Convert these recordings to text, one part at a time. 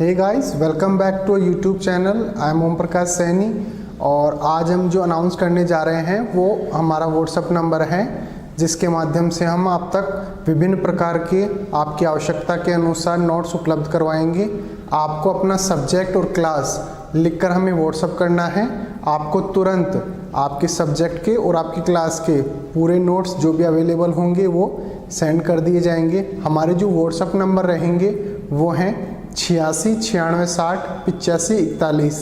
Hey guys, welcome back to YouTube channel. I am Om Prakash Saini और आज हम जो अनाउंस करने जा रहे हैं वो हमारा व्हाट्सएप नंबर है, जिसके माध्यम से हम आप तक विभिन्न प्रकार के आपकी आवश्यकता के अनुसार नोट्स उपलब्ध करवाएंगे। आपको अपना सब्जेक्ट और क्लास लिखकर हमें व्हाट्सएप करना है। आपको तुरंत आपके सब्जेक्ट के और आपकी क्लास के पूरे नोट्स जो भी अवेलेबल होंगे वो सेंड कर दिए जाएंगे। हमारे जो व्हाट्सएप नंबर रहेंगे वो हैं 86 96 60 85 41।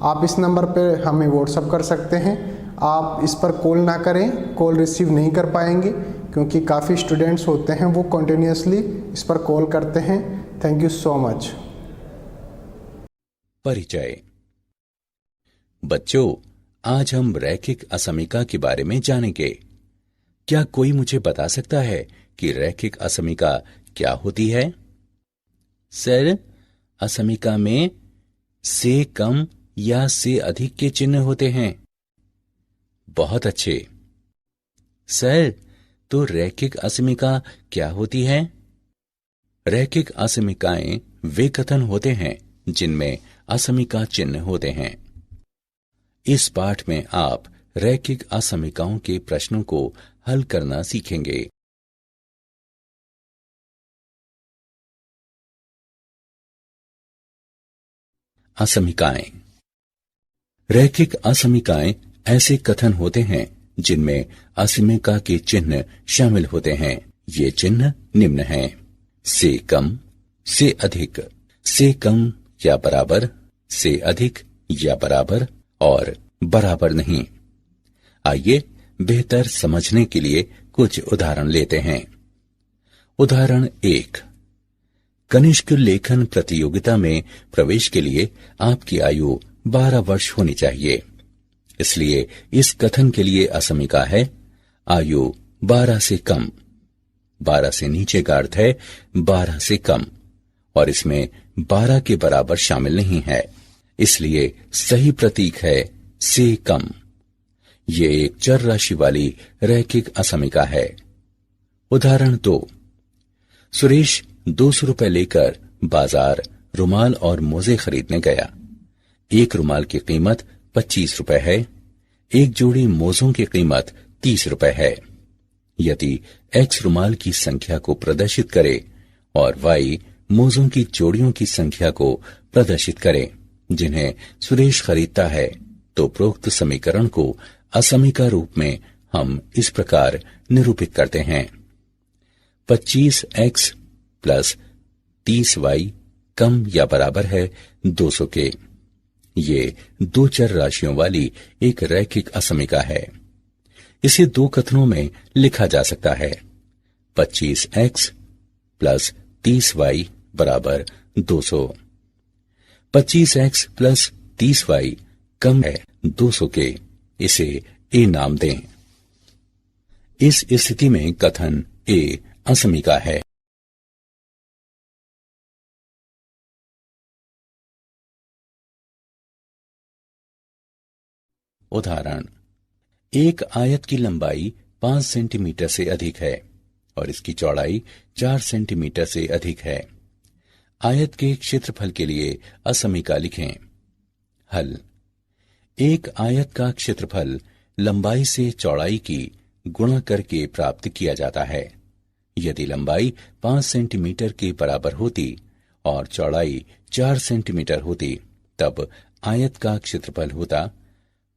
आप इस नंबर पर हमें व्हाट्सएप कर सकते हैं। आप इस पर कॉल ना करें, कॉल रिसीव नहीं कर पाएंगे क्योंकि काफ़ी स्टूडेंट्स होते हैं वो कंटिन्यूसली इस पर कॉल करते हैं। Thank you so much. परिचय। बच्चों, आज हम रैखिक असमीका के बारे में जानेंगे। क्या कोई मुझे बता सकता है कि रैखिक असमीका क्या होती है? सर, असमीका में से कम या से अधिक के चिन्ह होते हैं। बहुत अच्छे। सर, तो रैखिक असमीका क्या होती है? रैखिक असमीकाएं वे कथन होते हैं जिनमें असमीका चिन्ह होते हैं। इस पाठ में आप रैखिक असमीकाओं के प्रश्नों को हल करना सीखेंगे। असमीकाएं। रैखिक असमीकाएं ऐसे कथन होते हैं जिनमें असमीका के चिन्ह शामिल होते हैं। ये चिन्ह निम्न हैं: से कम, से अधिक, से कम या बराबर, से अधिक या बराबर और बराबर नहीं। आइए बेहतर समझने के लिए कुछ उदाहरण लेते हैं। उदाहरण 1। कनिष्क लेखन प्रतियोगिता में प्रवेश के लिए आपकी आयु 12 वर्ष होनी चाहिए। इसलिए इस कथन के लिए असमीका है आयु 12 से कम। 12 से नीचे का अर्थ है 12 से कम और इसमें 12 के बराबर शामिल नहीं है, इसलिए सही प्रतीक है से कम। ये एक चर राशि वाली रैखिक असमीका है। उदाहरण 2। सुरेश 200 रुपए लेकर बाजार रुमाल और मोजे खरीदने गया। एक रुमाल की कीमत 25 रुपए है, एक जोड़ी मोजों की कीमत 30 रुपए है। यदि एक्स रुमाल की संख्या को प्रदर्शित करे और वाई मोजों की जोड़ियों की संख्या को प्रदर्शित करे जिन्हें सुरेश खरीदता है, तो प्रोक्त समीकरण को असमीका रूप में हम इस प्रकार निरूपित करते हैं: 25x प्लस 30y कम या बराबर है 200 के। ये दो चर राशियों वाली एक रैखिक असमीका है। इसे दो कथनों में लिखा जा सकता है: 25x प्लस 30y बराबर 200। 25x प्लस 30y कम है 200 के। इसे ए नाम दें। इस स्थिति में कथन ए असमीका है। उदाहरण: एक आयत की लंबाई 5 सेंटीमीटर से अधिक है और इसकी चौड़ाई 4 सेंटीमीटर से अधिक है। आयत के क्षेत्रफल के लिए असमीका लिखें। हल: एक आयत का क्षेत्रफल लंबाई से चौड़ाई की गुणा करके प्राप्त किया जाता है। यदि लंबाई 5 सेंटीमीटर के बराबर होती और चौड़ाई 4 सेंटीमीटर होती, तब आयत का क्षेत्रफल होता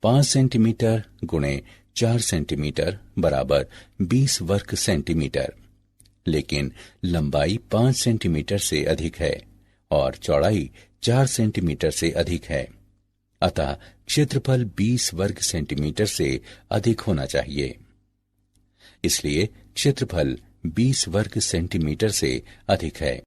5 सेंटीमीटर गुणे 4 सेंटीमीटर बराबर 20 वर्ग सेंटीमीटर। लेकिन लंबाई 5 सेंटीमीटर से अधिक है और चौड़ाई 4 सेंटीमीटर से अधिक है, अतः क्षेत्रफल 20 वर्ग सेंटीमीटर से अधिक होना चाहिए। इसलिए क्षेत्रफल 20 वर्ग सेंटीमीटर से अधिक है।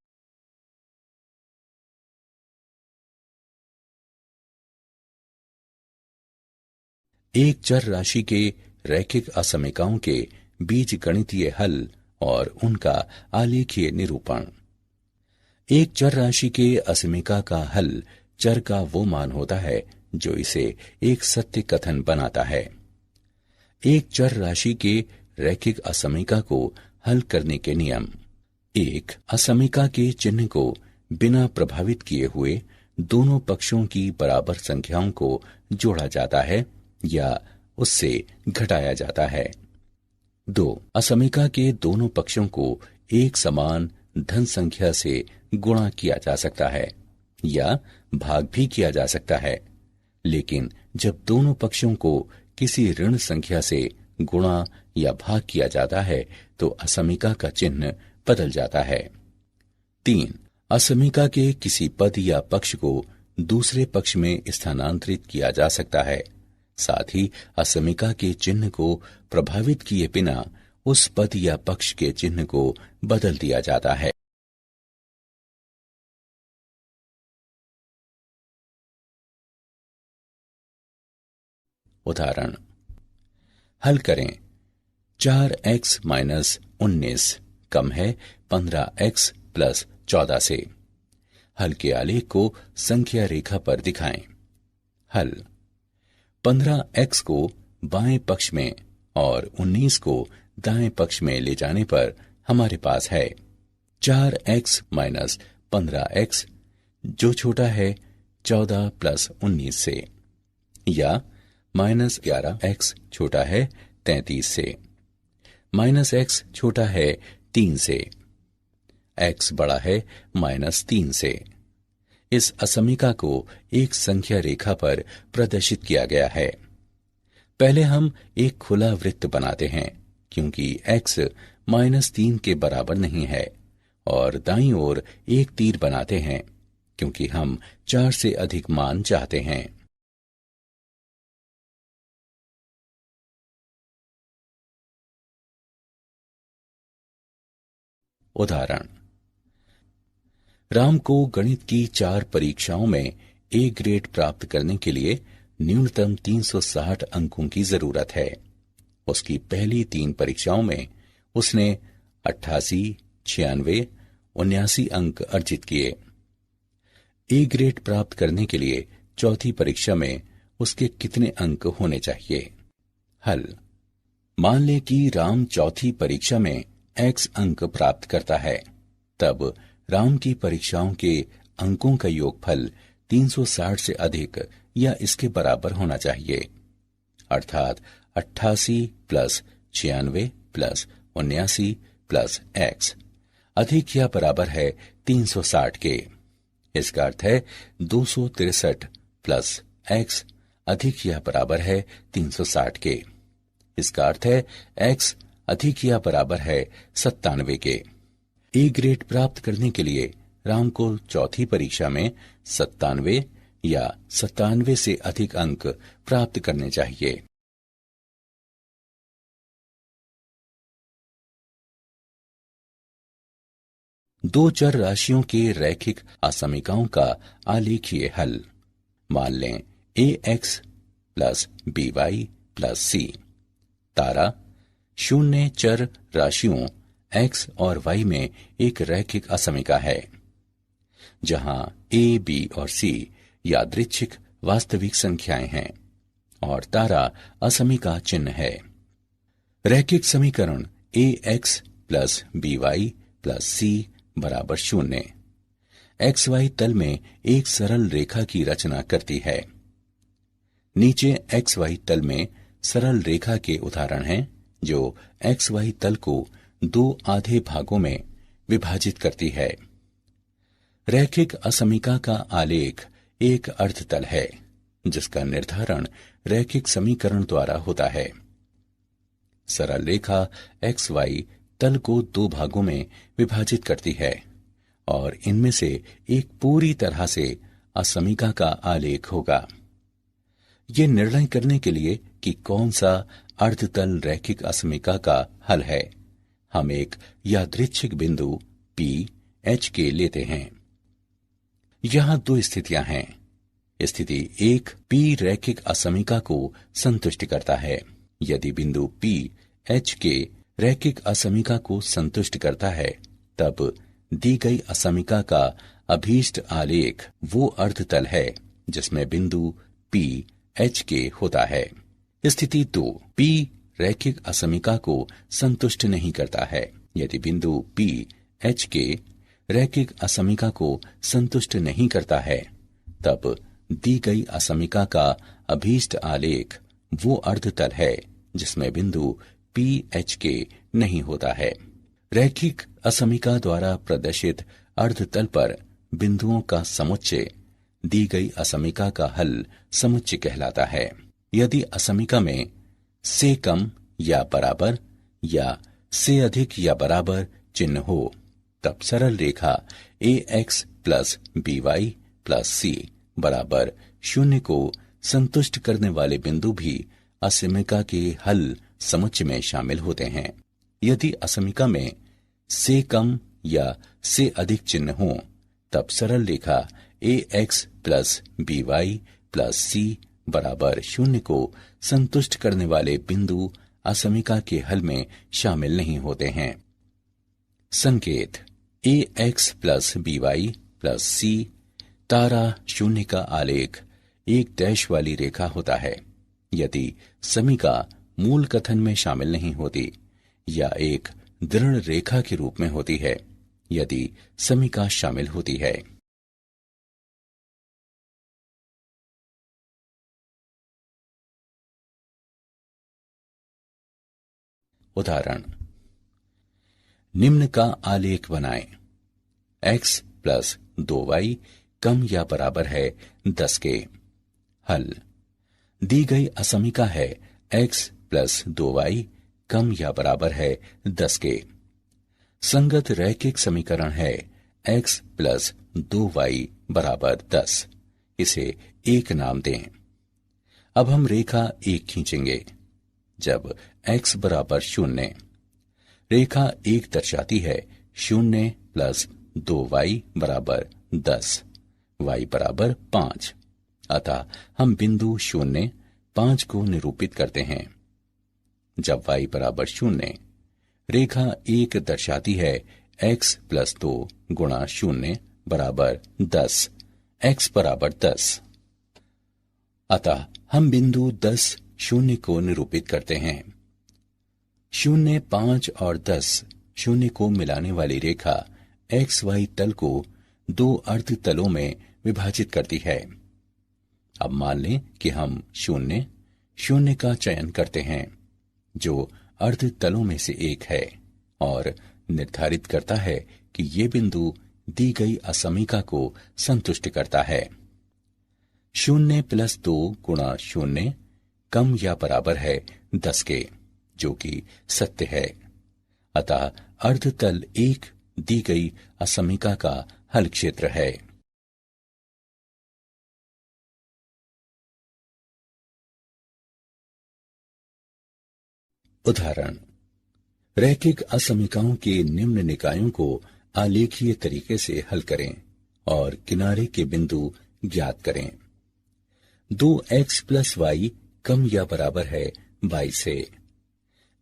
एक चर राशि के रैखिक असमीकाओं के बीजगणितीय हल और उनका आलेखीय निरूपण। एक चर राशि के असमीका का हल चर का वो मान होता है जो इसे एक सत्य कथन बनाता है। एक चर राशि के रैखिक असमीका को हल करने के नियम: एक, असमीका के चिन्ह को बिना प्रभावित किए हुए दोनों पक्षों की बराबर संख्याओं को जोड़ा जाता है या उससे घटाया जाता है। 2. असमीका के दोनों पक्षों को एक समान धन संख्या से गुणा किया जा सकता है या भाग भी किया जा सकता है, लेकिन जब दोनों पक्षों को किसी ऋण संख्या से गुणा या भाग किया जाता है तो असमीका का चिन्ह बदल जाता है। 3. असमीका के किसी पद या पक्ष को दूसरे पक्ष में स्थानांतरित किया जा सकता है। साथ ही असमीका के चिन्ह को प्रभावित किए बिना उस पद या पक्ष के चिन्ह को बदल दिया जाता है। उदाहरण हल करें। 4x माइनस 19 कम है 15x प्लस 14 से। हल के आलेख को संख्या रेखा पर दिखाएं। हल 15x को बाएं पक्ष में और 19 को दाएं पक्ष में ले जाने पर हमारे पास है 4x माइनस 15x जो छोटा है 14 प्लस 19 से, या माइनस 11x छोटा है 33 से, माइनस x छोटा है 3 से, x बड़ा है माइनस 3 से। इस असमीका को एक संख्या रेखा पर प्रदर्शित किया गया है। पहले हम एक खुला वृत्त बनाते हैं क्योंकि x माइनस 3 के बराबर नहीं है, और दाईं ओर एक तीर बनाते हैं क्योंकि हम 4 से अधिक मान चाहते हैं। उदाहरण राम को गणित की 4 परीक्षाओं में ए ग्रेड प्राप्त करने के लिए न्यूनतम 360 अंकों की जरूरत है। उसकी पहली 3 परीक्षाओं में उसने 88, 96, 79 अंक अर्जित किए। ए ग्रेड प्राप्त करने के लिए चौथी परीक्षा में उसके कितने अंक होने चाहिए? हल मान लें कि राम चौथी परीक्षा में x अंक प्राप्त करता है, तब राम की परीक्षाओं के अंकों का योगफल 360 से अधिक या इसके बराबर होना चाहिए, अर्थात 88 प्लस 96 प्लस 79 प्लस x अधिक या बराबर है 360 के। इसका अर्थ है 263 प्लस x अधिक या बराबर है 360 के। इसका अर्थ है x अधिक या बराबर है 97 के। ए ग्रेड प्राप्त करने के लिए राम को चौथी परीक्षा में 97 या 97 से अधिक अंक प्राप्त करने चाहिए। दो चर राशियों के रैखिक असमीकाओं का आलेखीय हल। मान लें ax plus by plus c। तारा शून्य चर राशियों x और y में एक रैखिक असमीका है, जहां a, b और c यादृच्छिक वास्तविक संख्याएं हैं और तारा असमीका चिन्ह है। रैखिक समीकरण ax plus by plus c बराबर 0 xy तल में एक सरल रेखा की रचना करती है। नीचे xy तल में सरल रेखा के उदाहरण हैं जो xy तल को 2 आधे भागों में विभाजित करती है। रैखिक असमीका का आलेख एक अर्धतल है जिसका निर्धारण रैखिक समीकरण द्वारा होता है। सरल रेखा xy तल को 2 भागों में विभाजित करती है और इनमें से एक पूरी तरह से असमीका का आलेख होगा। ये निर्णय करने के लिए कि कौन सा अर्धतल रैखिक असमीका का हल है, हम एक यादृच्छिक बिंदु P H के लेते हैं। यहां 2 स्थितियां हैं। स्थिति 1 P रैखिक असमीका को संतुष्ट करता है। यदि बिंदु P H के रैखिक असमीका को संतुष्ट करता है, तब दी गई असमीका का अभीष्ट आलेख वो अर्धतल है जिसमें बिंदु P H के होता है। स्थिति 2 P रैखिक असमीका को संतुष्ट नहीं करता है। यदि बिंदु P H के रैखिक असमीका को संतुष्ट नहीं करता है, तब दी गई असमीका का अभीष्ट आलेख वो अर्धतल है जिसमें बिंदु PHK नहीं होता है। रैखिक असमीका द्वारा प्रदर्शित अर्धतल पर बिंदुओं का समुच्चय दी गई असमीका का हल समुच्चय कहलाता है। यदि असमीका में से कम या बराबर या से अधिक या बराबर चिन्ह हो, तब सरल रेखा AX plus BY plus C बराबर 0 को संतुष्ट करने वाले बिंदु भी असमीका के हल समुच्चय में शामिल होते हैं। यदि असमीका में से कम या से अधिक चिन्ह हो, तब सरल रेखा AX plus BY plus C बराबर 0 को संतुष्ट करने वाले बिंदु असमीका के हल में शामिल नहीं होते हैं। संकेत AX plus BY plus C तारा 0 का आलेख एक डैश वाली रेखा होता है यदि समीका मूल कथन में शामिल नहीं होती, या एक दृढ़ रेखा के रूप में होती है यदि समीका शामिल होती है। उदाहरण, निम्न का आलेख बनाएं। x प्लस 2y कम या बराबर है 10 के। हल, दी गई असमीका है x प्लस 2y कम या बराबर है 10 के। संगत रैखिक समीकरण है x प्लस 2y बराबर 10। इसे एक नाम दें। अब हम रेखा 1 खींचेंगे। जब x बराबर 0, रेखा 1 दर्शाती है 0 प्लस 2y बराबर 10, y बराबर 5। अतः हम बिंदु 0, 5 को निरूपित करते हैं। जब y बराबर 0, रेखा 1 दर्शाती है x प्लस 2 गुणा 0 बराबर 10, x बराबर 10। अतः हम बिंदु 10, 0 को निरूपित करते हैं। 0, 5 और 10 0 को मिलाने वाली रेखा XY तल को 2 अर्ध तलों में विभाजित करती है। अब मान लें कि हम 0, 0 का चयन करते हैं, जो अर्ध तलों में से एक है, और निर्धारित करता है कि ये बिंदु दी गई असमीका को संतुष्ट करता है। 0 प्लस 2 गुणा 0 कम या बराबर है 10 के, जो कि सत्य है। अतः अर्धतल 1 दी गई असमीका का हल क्षेत्र है। उदाहरण, रैखिक असमीकाओं के निम्न निकायों को आलेखीय तरीके से हल करें और किनारे के बिंदु ज्ञात करें। 2x प्लस वाई कम या बराबर है 22 से।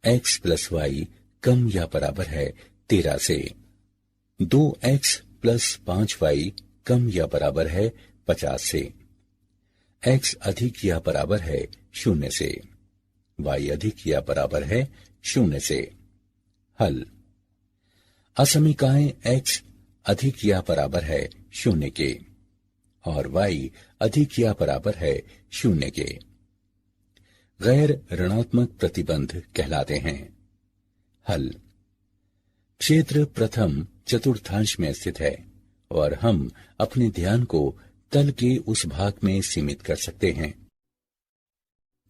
x प्लस वाई कम या बराबर है 13 से। 2x प्लस 5y कम या बराबर है 50 से। x अधिक या बराबर है 0 से। y अधिक या बराबर है 0 से। हल, असमीकाएं x अधिक या बराबर है 0 के और y अधिक या बराबर है 0 के गैर ऋणात्मक प्रतिबंध कहलाते हैं। हल, क्षेत्र प्रथम चतुर्थांश में स्थित है और हम अपने ध्यान को तल के उस भाग में सीमित कर सकते हैं।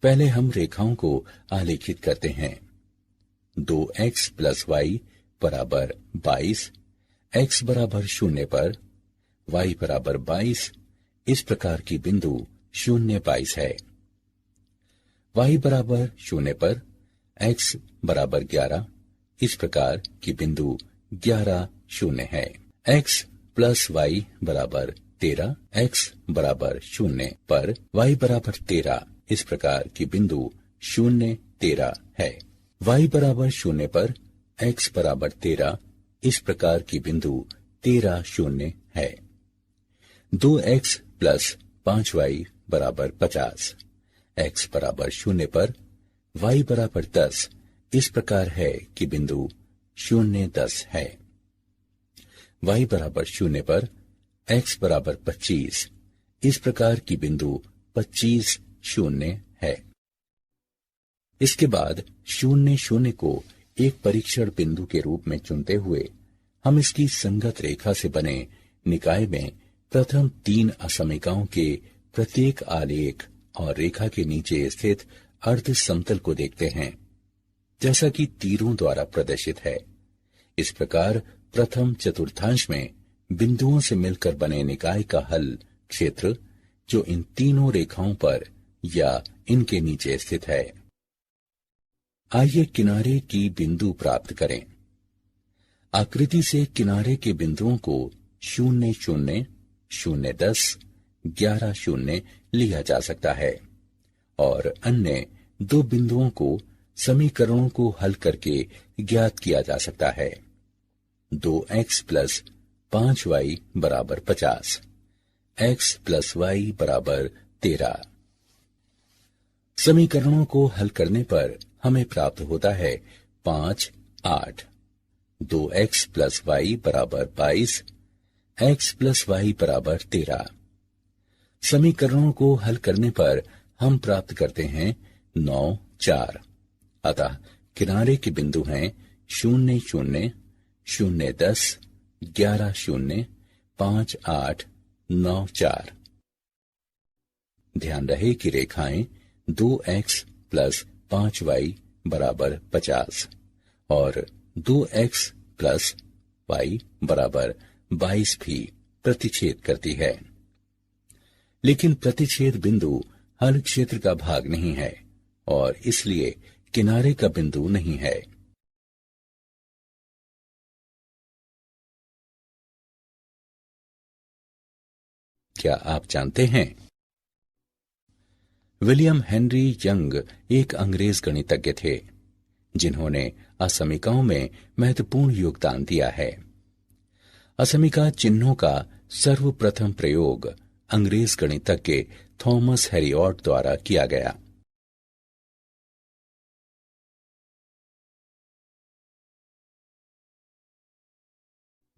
पहले हम रेखाओं को आलेखित करते हैं। 2x प्लस वाई बराबर 22, x बराबर 0 पर y बराबर 22 इस प्रकार की बिंदु 0, 22 है। y बराबर 0 पर x बराबर 11 इस प्रकार की बिंदु 11, 0 है। x प्लस y बराबर 13, x बराबर 0 पर y बराबर 13 इस प्रकार की बिंदु 0, 13 है। y बराबर 0 पर x बराबर 13 इस प्रकार की बिंदु 13, 0 है। 2x प्लस 5y बराबर 50, x बराबर 0 पर y बराबर 10 इस प्रकार है कि बिंदु 0, 10 है। y बराबर 0 पर x बराबर 25, इस प्रकार की बिंदु 25, 0 है। इसके बाद 0, 0 को एक परीक्षण बिंदु के रूप में चुनते हुए हम इसकी संगत रेखा से बने निकाय में प्रथम 3 असमिकाओं के प्रत्येक आलेख और रेखा के नीचे स्थित अर्ध समतल को देखते हैं, जैसा कि तीरों द्वारा प्रदर्शित है। इस प्रकार प्रथम चतुर्थांश में बिंदुओं से मिलकर बने निकाय का हल क्षेत्र जो इन तीनों रेखाओं पर या इनके नीचे स्थित है। आइए किनारे की बिंदु प्राप्त करें। आकृति से किनारे के बिंदुओं को 0, 0, 0, 10, 11, 0 लिया जा सकता है और अन्य 2 बिंदुओं को समीकरणों को हल करके ज्ञात किया जा सकता है। 2x प्लस 5y बराबर 50, x प्लस y बराबर 13। समीकरणों को हल करने पर हमें प्राप्त होता है 5, 8। 2x प्लस y बराबर 22, x प्लस y बराबर 13। समीकरणों को हल करने पर हम प्राप्त करते हैं 9, 4। अतः किनारे के बिंदु हैं 0, 0, 0, 10, 11, 0, 5, 8, 9, 4। ध्यान रहे कि रेखाएं 2x प्लस 5y बराबर 50 और 2x प्लस y बराबर 22 भी प्रतिच्छेद करती है, लेकिन प्रतिच्छेद बिंदु हल क्षेत्र का भाग नहीं है और इसलिए किनारे का बिंदु नहीं है। क्या आप जानते हैं, विलियम हेनरी यंग एक अंग्रेज गणितज्ञ थे जिन्होंने असमिकाओं में महत्वपूर्ण योगदान दिया है। असमिका चिन्हों का सर्वप्रथम प्रयोग अंग्रेज गणितज्ञ थॉमस हेरियॉट द्वारा किया गया।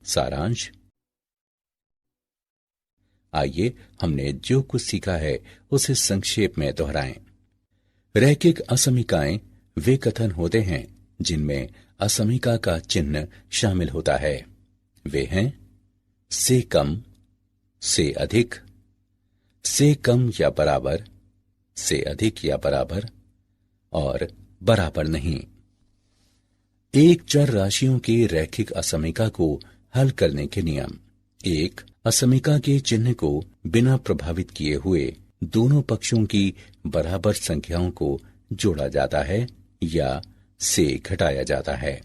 सारांश। आइए हमने जो कुछ सीखा है उसे संक्षेप में दोहराएं। रैखिक असमिकाएं वे कथन होते हैं जिनमें असमिका का चिन्ह शामिल होता है। वे हैं से कम, से अधिक, से कम या बराबर, से अधिक या बराबर और बराबर नहीं। एक चर राशियों की रैखिक असमिका को हल करने के नियम। 1. असमिका के चिन्ह को बिना प्रभावित किए हुए दोनों पक्षों की बराबर संख्याओं को जोड़ा जाता है या से घटाया जाता है।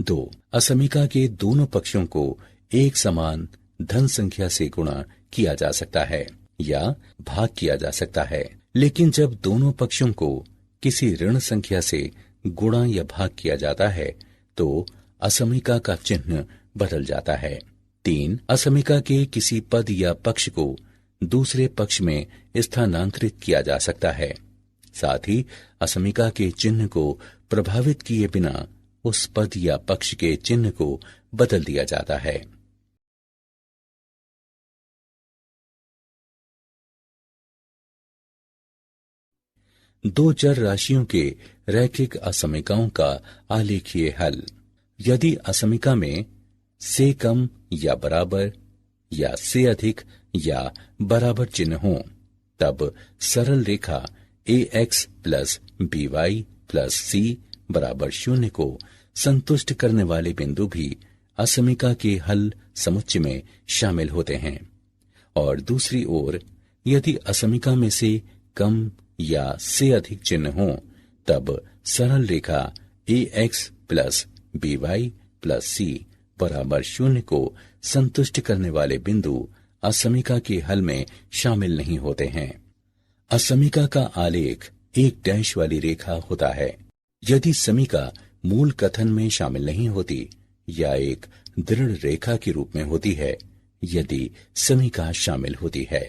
2. असमिका के दोनों पक्षों को एक समान धन संख्या से गुणा किया जा सकता है या भाग किया जा सकता है, लेकिन जब दोनों पक्षों को किसी ऋण संख्या से गुणा या भाग किया जाता है तो असमिका का चिन्ह बदल जाता है। 3. असमिका के किसी पद या पक्ष को दूसरे पक्ष में स्थानांतरित किया जा सकता है। साथ ही असमिका के चिन्ह को प्रभावित किए बिना उस पद या पक्ष के चिन्ह को बदल दिया जाता है। दो चर राशियों के रैखिक असमिकाओं का आलेखीय हल। यदि असमिका में से कम या बराबर या से अधिक या बराबर चिन्ह हो, तब सरल रेखा ax plus by plus c बराबर 0 को संतुष्ट करने वाले बिंदु भी असमिका के हल समुच्चय में शामिल होते हैं। और दूसरी ओर यदि असमिका में से कम या से अधिक चिन्ह हो, तब सरल रेखा ax plus by plus c बराबर 0 को संतुष्ट करने वाले बिंदु असमिका के हल में शामिल नहीं होते हैं। असमिका का आलेख एक डैश वाली रेखा होता है यदि समीका मूल कथन में शामिल नहीं होती, या एक दृढ़ रेखा के रूप में होती है यदि समीका शामिल होती है।